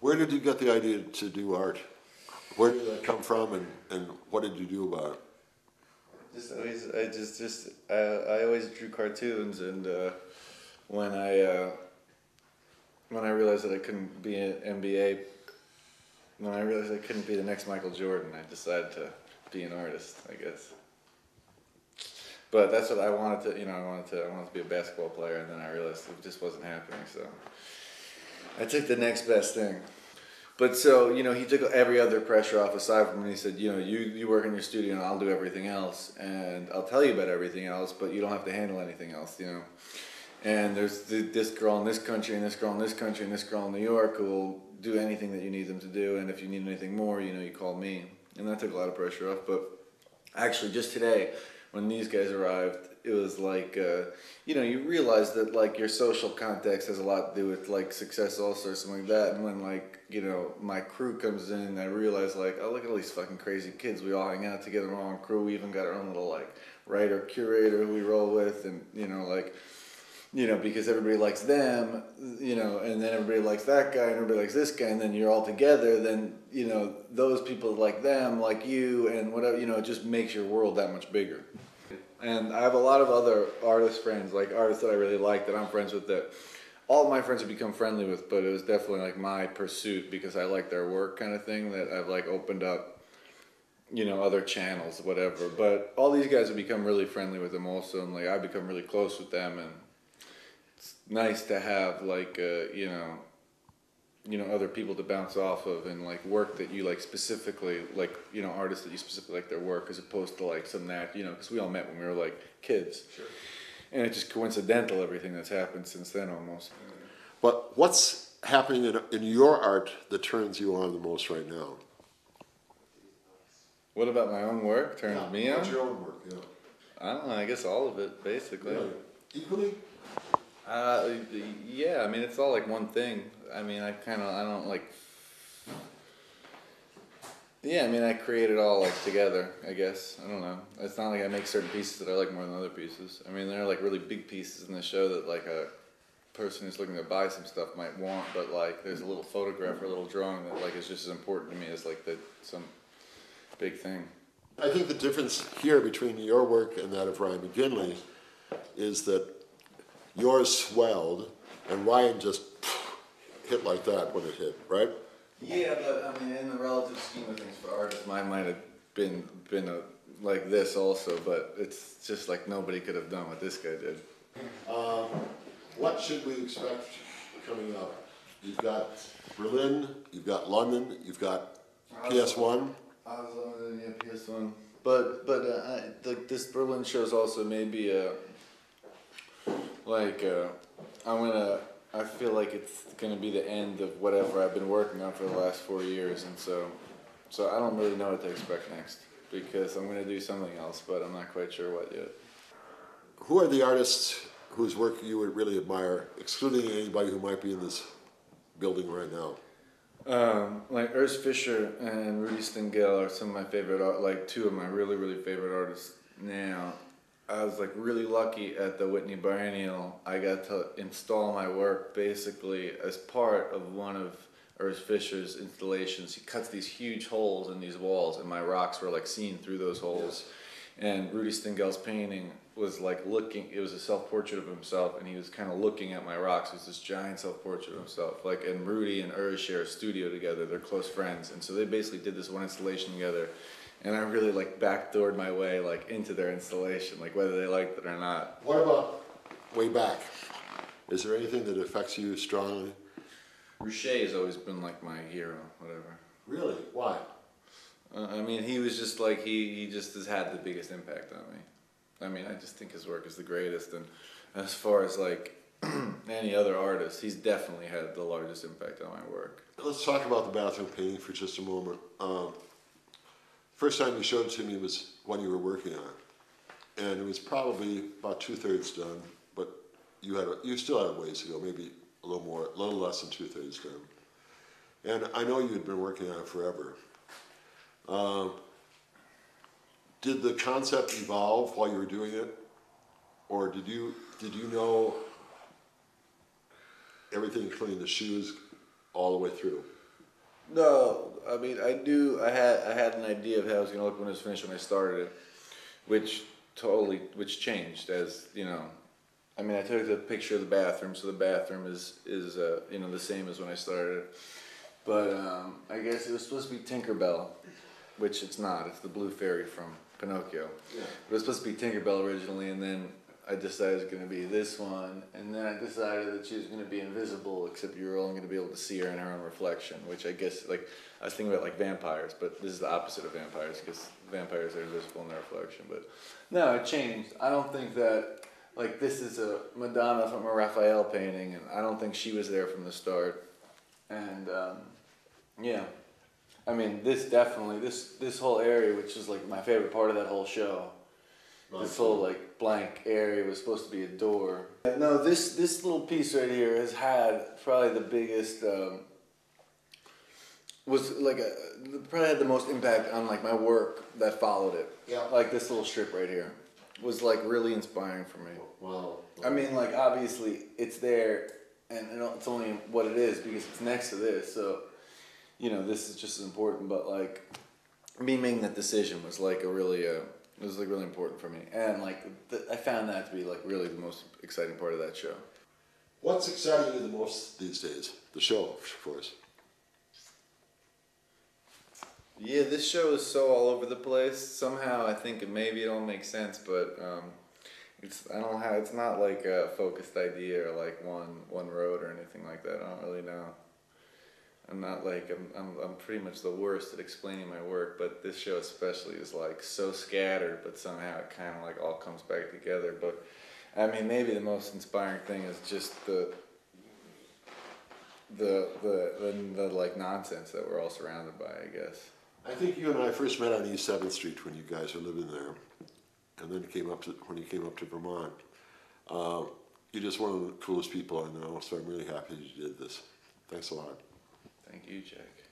Where did you get the idea to do art? Where did that come from, and what did you do about it? I always drew cartoons, and when I realized that I couldn't be an NBA, when I realized I couldn't be the next Michael Jordan, I decided to be an artist, I guess. But that's what I wanted to, I wanted to be a basketball player, and then I realized it just wasn't happening, so I took the next best thing. But so, he took every other pressure off aside from when he said, you work in your studio and I'll do everything else, and I'll tell you about everything else, but you don't have to handle anything else, And there's this girl in this country, and this girl in this country, and this girl in New York who will do anything that you need them to do, and if you need anything more, you call me. And that took a lot of pressure off. But actually, just today, when these guys arrived, it was like, you realize that, like, your social context has a lot to do with, like, success also or something like that. And when, like, my crew comes in, I realize, like, oh, look at all these fucking crazy kids. We all hang out together, we're all in crew. We even got our own little, like, writer, curator who we roll with. And, because everybody likes them, and then everybody likes that guy, and everybody likes this guy, and then you're all together, then, those people like them, like you, and whatever, it just makes your world that much bigger. And I have a lot of other artist friends, like artists that I really like that I'm friends with, that all of my friends have become friendly with, but it was definitely like my pursuit because I like their work kind of thing, that I've like opened up, other channels, whatever. But all these guys have become really friendly with them also, and like I've become really close with them, and it's nice to have like, other people to bounce off of, and like work that you like specifically, like, artists that you specifically like their work, as opposed to like some that, because we all met when we were like kids. Sure. And it's just coincidental, everything that's happened since then almost. But what's happening in your art that turns you on the most right now? What about my own work turns me on? What's your own work, yeah. I don't know, I guess all of it, basically. Really? Equally? Yeah, I mean, it's all like one thing. I mean, I create it all like together, I guess. I don't know. It's not like I make certain pieces that I like more than other pieces. I mean, there are like really big pieces in the show that like a person who's looking to buy some stuff might want, but like there's a little photograph or a little drawing that like is just as important to me as like some big thing. I think the difference here between your work and that of Ryan McGinley is that yours swelled and Ryan just hit like that when it hit, right? Yeah, but I mean, in the relative scheme of things for artists, mine might have been like this also, but it's just like nobody could have done what this guy did. What should we expect coming up? You've got Berlin, you've got London, you've got PS1. PS1. But this Berlin show is also maybe I feel like it's gonna be the end of whatever I've been working on for the last 4 years, and so I don't really know what to expect next, because I'm gonna do something else, but I'm not quite sure what yet. Who are the artists whose work you would really admire, excluding anybody who might be in this building right now? Like Urs Fischer and Rudy Stengel are some of my favorite, like two of my really, really favorite artists now. I was like really lucky at the Whitney Biennial. I got to install my work basically as part of one of Urs Fischer's installations. He cuts these huge holes in these walls, and my rocks were like seen through those holes. And Rudy Stengel's painting was like looking, it was a self-portrait of himself, and he was kind of looking at my rocks. It was this giant self-portrait of himself. Like, and Rudy and Urs share a studio together. They're close friends. And so they basically did this one installation together. And I really like backdoored my way like into their installation, like whether they liked it or not. What about way back? Is there anything that affects you strongly? Rouchet has always been like my hero, whatever. Really? Why? I mean, he was just like, he just has had the biggest impact on me. I mean, I just think his work is the greatest, and as far as like any other artist, he's definitely had the largest impact on my work. Let's talk about the bathroom painting for just a moment. First time you showed it to me was when you were working on it, and it was probably about 2/3 done, but you still had a ways to go, maybe a little less than 2/3 done. And I know you had been working on it forever. Did the concept evolve while you were doing it, or did you know everything, including the shoes, all the way through? No, I mean I knew I had an idea of how it was gonna look when it was finished when I started it, which changed as you know. I mean I took the picture of the bathroom, so the bathroom is you know the same as when I started, but I guess it was supposed to be Tinkerbell, which it's not. It's the blue fairy from Pinocchio. Yeah. But it was supposed to be Tinkerbell originally, and then I decided it was going to be this one, and then I decided that she was going to be invisible, except you were only going to be able to see her in her own reflection, which I guess, like, I was thinking about, like, vampires, but this is the opposite of vampires, because vampires are invisible in their reflection, but no, it changed. I don't think that, like, this is a Madonna from a Raphael painting, and I don't think she was there from the start, and, yeah. I mean, this definitely, this whole area, which is, like, my favorite part of that whole show, this whole like blank area was supposed to be a door. No, this little piece right here has had probably the biggest, was like probably had the most impact on like my work that followed it. Yeah. Like this little strip right here was like really inspiring for me. Wow. I mean, like obviously it's there, and it's only what it is because it's next to this. So, you know, this is just as important. But like me making that decision was like a really it was like really important for me, and like I found that to be like really the most exciting part of that show. What's exciting you the most these days? The show, of course. Yeah, this show is so all over the place. Somehow I think maybe it all makes sense, but it's not like a focused idea or like one road or anything like that. I don't really know. I'm not like I'm pretty much the worst at explaining my work, but this show especially is like so scattered, but somehow it kind of like all comes back together. But I mean, maybe the most inspiring thing is just the like nonsense that we're all surrounded by, I guess. I think you and I first met on East 7th Street when you guys were living there, and then when you came up to Vermont. You're just one of the coolest people I know, so I'm really happy you did this. Thanks a lot. Thank you, Jack.